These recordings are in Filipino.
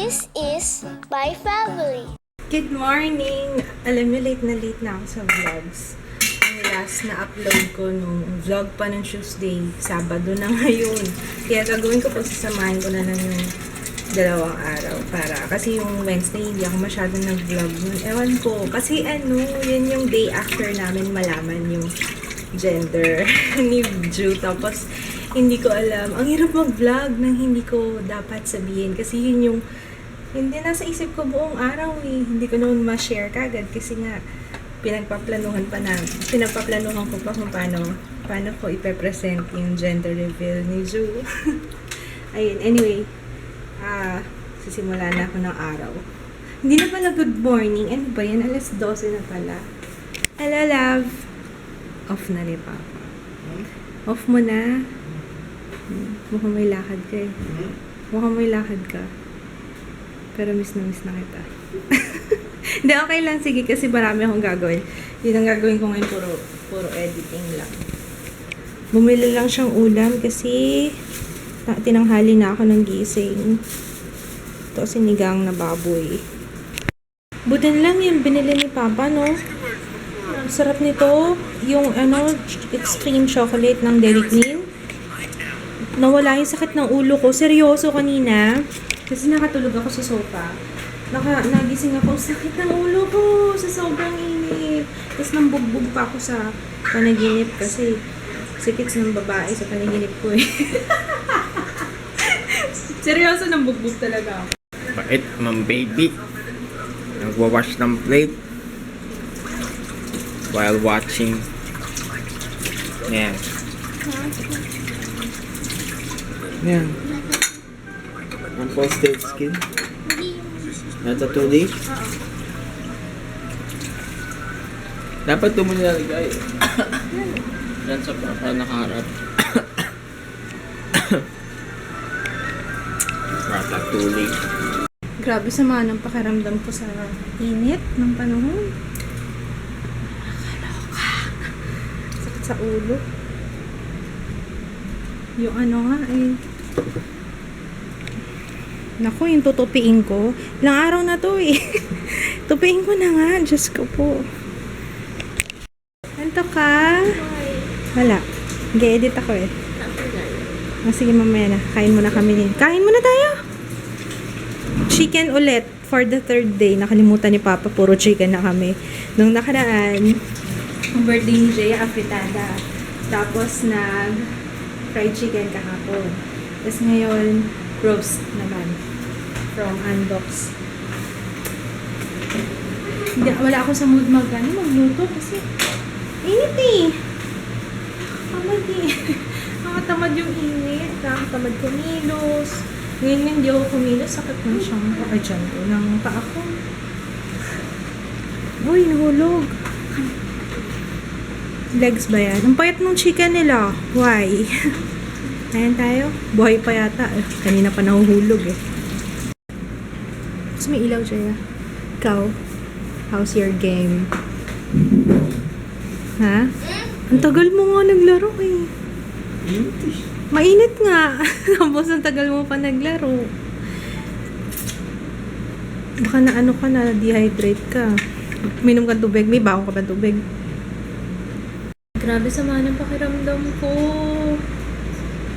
This is my family. Good morning! Alam niyo, late na ako sa vlogs. Ang last na upload ko nung vlog pa ng Tuesday, Sabado na ngayon. Kaya gagawin ko po, sasamahin ko na lang yung dalawang araw kasi yung Wednesday hindi ako masyadong nag-vlog nun. Ewan ko, kasi yun yung day after namin malaman yung gender ni Ju. Tapos, hindi ko alam. Ang hirap mag-vlog nang hindi ko dapat sabihin kasi yun yung hindi nasa isip ko buong araw eh. Hindi ko naman ma-share kagad kasi nga pinagpaplanuhan ko pa kung paano ko ipe-present yung gender reveal ni Ju. Ayun, anyway, sisimula na ako ng araw. Hindi na pala good morning. Ano ba yan? Alas 12 na pala. Hello, love. Off na ni Papa. Off mo na. Mukhang may lakad ka eh. Mukhang may lakad ka. Pero miss na kita. Hindi, okay lang. Sige, kasi marami akong gagawin. Yun ang gagawin ko ngayon, puro editing lang. Bumili lang siyang ulam kasi tinanghali na ako ng gising. Ito, sinigang na baboy. Butin lang yung binili ni Papa, no? Sarap nito. Yung, extreme chocolate ng Dairy Queen. Nawala yung sakit ng ulo ko. Seryoso kanina. Kasi nakatulog ako sa sofa. Nagising ako, sakit ng ulo ko sa sobrang init. Tapos nambugbog pa ako sa panaginip kasi sikits ng babae sa panaginip ko eh. Seryoso, nambugbog talaga ako. Bait, ma'am baby. Nagwawash ng plate while watching. Yan. Yan. Ang posted skin. Nasa 2 days. Dapat ito mo nilalagay. Yan sa para nakaharap. Ratatouille. Grabe sama ng pakiramdam ko sa init ng panahon. Nakakaloka. Sakit sa ulo. Yung nga eh. Naku, yung tutupiin ko. Ilang araw na to eh. Tupiin ko na nga. Diyos ko po. Anto ka? Wala. Nag-edit ako eh. Sige, mamaya na. Kain muna kami din. Kain muna tayo. Chicken ulit. For the 3rd day. Nakalimutan ni Papa. Puro chicken na kami. Nung nakaraan, ang birthday ni Jaya, afritada. Tapos fried chicken kahapon. Tapos ngayon, roast naman. From Unbox. Wala ako sa mood magluto kasi init eh. Tamad eh. Nakatamad yung init. Nakatamad kumilos. Ngayon hindi ako kumilos. Sakit na siyang dyan ko. Ng paa ko. Uy, nahulog. Legs ba yan? Ang payat ng chicken nila. Why? Ayan tayo. Buhay pa yata. Kanina pa nahuhulog eh. Tapos may ilaw siya. Ikaw, how's your game? Ha? Ang tagal mo nga naglaro eh. Mainit nga. Tapos ang tagal mo pa naglaro. Baka dehydrate ka. Minom ka tubig. May baon ka ba tubig? Grabe sama ng pakiramdam ko.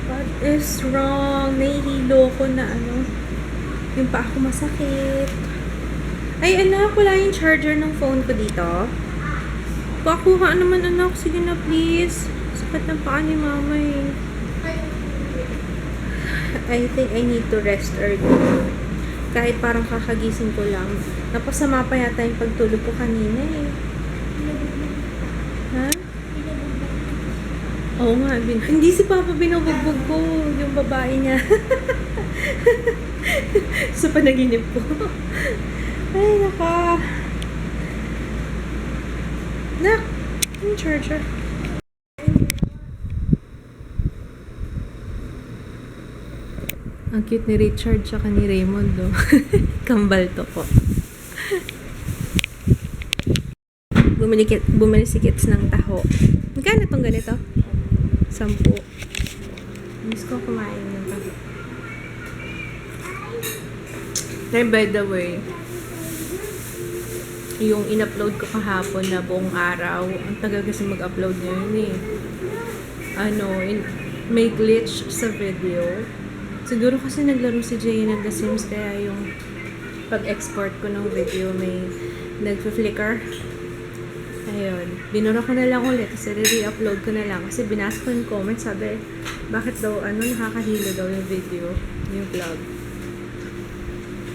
What is wrong? Nahihilo ko na yung paa ko masakit. Ay, anak, wala yung charger ng phone ko dito. Pakuha naman, anak. Sige na, please. Sakit ng paa ni mama eh. I think I need to rest early. Kahit parang kakagising ko lang. Napasama pa yata yung pagtulog ko kanina eh. Ha? Oo nga, hindi si Papa binubugbog ko, yung babae niya. Sa panaginip ko. Ay, naka. Nak, yung charger. Ang cute ni Richard tsaka ni Raymond, do. Kambal to po. Bumili si Kits ng taho. Magkano tong ganito? 10. Miss ko kumain ng taho. Hey, by the way, yung in-upload ko kahapon na buong araw, ang tagal kasi mag-upload ngayon eh. May glitch sa video. Siguro kasi naglaro si Jay ng The Sims, kaya yung pag-export ko ng video may nag-flicker. Ayun. Binura ko na lang ulit kasi re-upload ko na lang. Kasi binasa ko yung comment, sabi, bakit daw, nakakahilo daw yung video, yung vlog.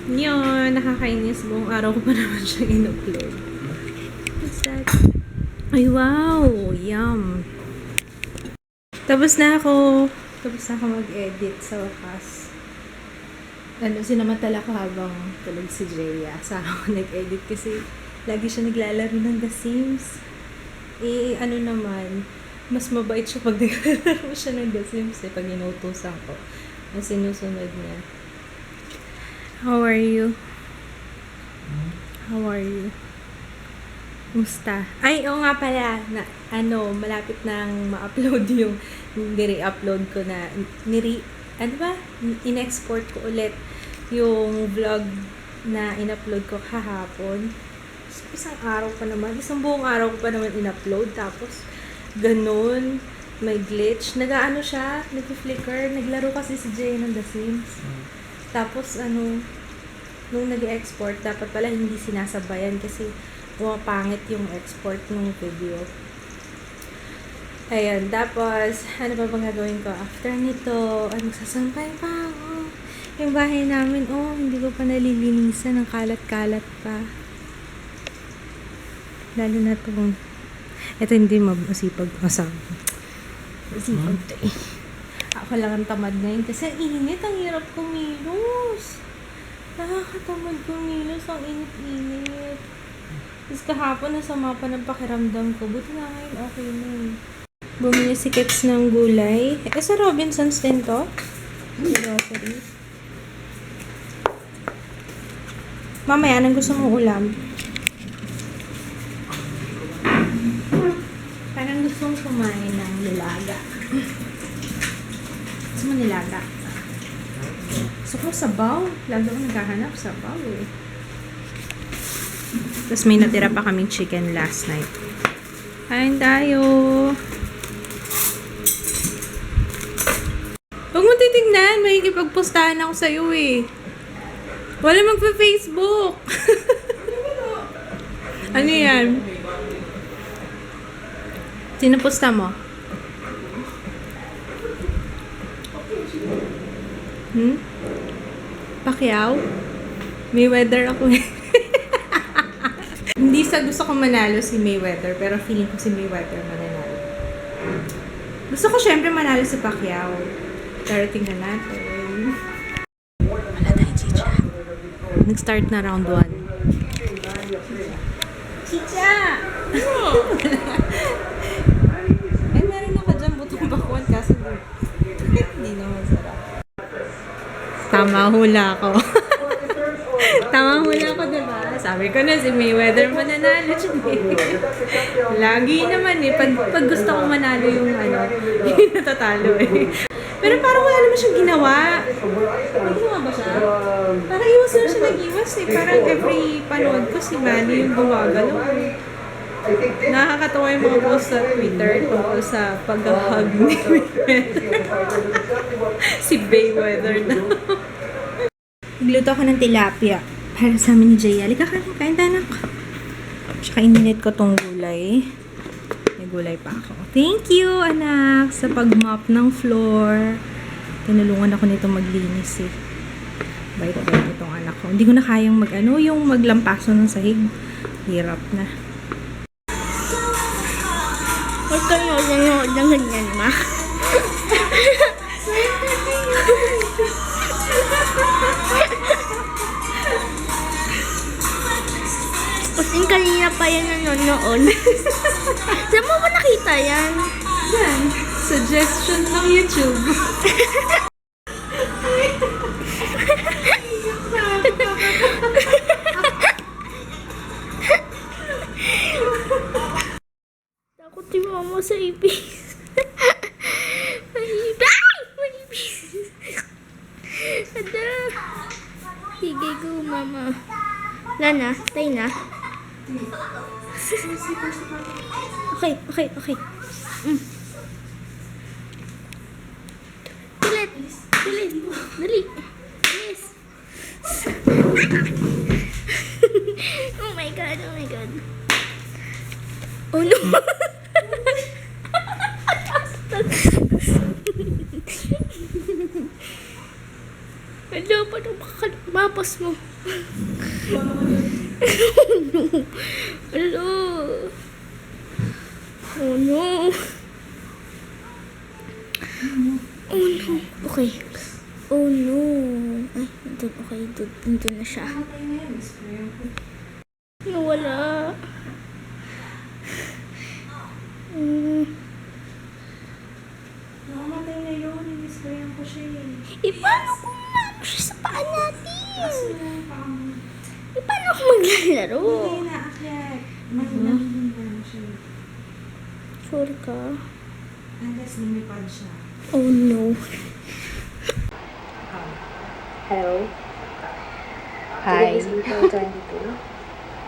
Yun, nakakainis. Buong araw ko pa naman siya in-upload. What's that? Ay, wow! Yum! Tapos na ako mag-edit sa wakas. Sinamantala ko habang tulog si Jaya. Sa ako nag-edit kasi lagi siya naglalaro ng The Sims. Mas mabait siya pag naglalaro siya ng The Sims pag inutusan ko. Ang sinusunod niya. How are you? How are you? Musta? Ay, oo nga pala. Malapit nang ma-upload yung nire-upload ko na in-export ko ulit yung vlog na in-upload ko kahapon. Isang buong araw ko pa naman in-upload. Tapos, ganun, may glitch. Nag-flicker. Naglaro kasi si Jay ng The Sims. Tapos, nung nag-export, dapat pala hindi sinasabayan kasi pumapangit yung export ng video. Ayun, tapos, ano pa bang gagawin ko? After nito, sasampay pa ako. Yung bahay namin, hindi ko pa nalilinisan, ng kalat-kalat pa. Lalo na itong, ito hindi masipag asawa. Masipag to eh. Ako lang ang tamad ngayon kasi ang init, ang hirap kumilos. Nakakatamad kumilos, ang init-init. Tapos kahapon, nasama pa ng pakiramdam ko. Buti na ngayon, okay na eh. Bumili si Kets ng gulay. Sa Robinsons din to. Grocery. Mamaya, anong gusto mong ulam? Parang gusto mong kumain ng nilaga. Gusto mo nilaga? Gusto ko sabaw. Lagi ko naghahanap sabaw eh. Tapos may natira pa kaming chicken last night. Kain tayo. Huwag mo titignan. May ikipagpostahan ako sa'yo eh. Wala magpa-Facebook. Ano yan? Sinuposta mo? Pacquiao? Mayweather ako eh. Hindi sa gusto ko manalo si Mayweather, pero feeling ko si Mayweather mananalo. Gusto ko syempre manalo si Pacquiao. Pero tingnan natin. Wala tayo, Chicha. Nag-start na round 1. Chicha! Ay, meron ako dyan butong bakwan kaso hindi naman sarap. Tama hula ko. Tama hula ko, diba? Sabi ko na si Mayweather mananalo siya. Lagi naman eh. Pag gusto ko manalo yung hindi natatalo eh. Pero parang wala naman siyang ginawa. May ginawa ba siya? Parang iwas na siya nag-iwas eh. Parang every panood ko si Manny yung gumagalaw. Nakakatawa yung mga post sa Twitter tungkol sa pag-hug ni Mayweather. Si Mayweather na. Nagluto ako ng tilapia para sa amin ni Jay. Halika, kain tayo anak. Tsaka ininit ko tong gulay. May gulay pa ako. Thank you, anak, sa pag-mop ng floor. Tinulungan ako nito maglinis eh. Bait-bait itong anak ko. Hindi ko na kayang yung maglampaso ng sahig. Hirap na. Huwag ka nyood ng ganyan, ma. Kasi kanina pa yan nanonood. Saan mo ba nakita yan? Yan. Suggestion ng YouTube. Takot si mama sa ipis. Ay! May ipis! Ada! Higay ko, ma. mama. Wala na. Tayo na. Okay, okay, okay. Pilit. Pilit. Dali. Bilis. Oh my God, oh my God. Oh no. Hello, paano mapas mo? Hello. Oh no. Oh no. Okay. Oh no. Ay, nandun. Okay, nandun na siya. Namatay na yan, spray ko. Nawala. Namatay na yun, in-spray ko siya eh. Paano kung naano siya sa paa natin? Kaso yung pang... Paano ako maglalaro? Hindi naakyat. Mahina siya. Sure ka? Unless lumipad siya. Oh no. Hello. Hi. Today is April 22.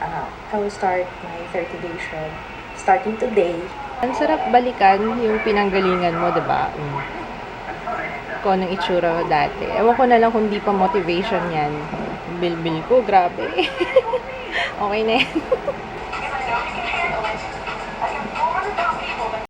I will start my 30-day shred starting today. Ang sarap balikan yung pinanggalingan mo, diba? Kung anong itsura mo dati. Ewan ko na lang kung di pa motivation yan. Bilbil ko, grabe. Okay na yan.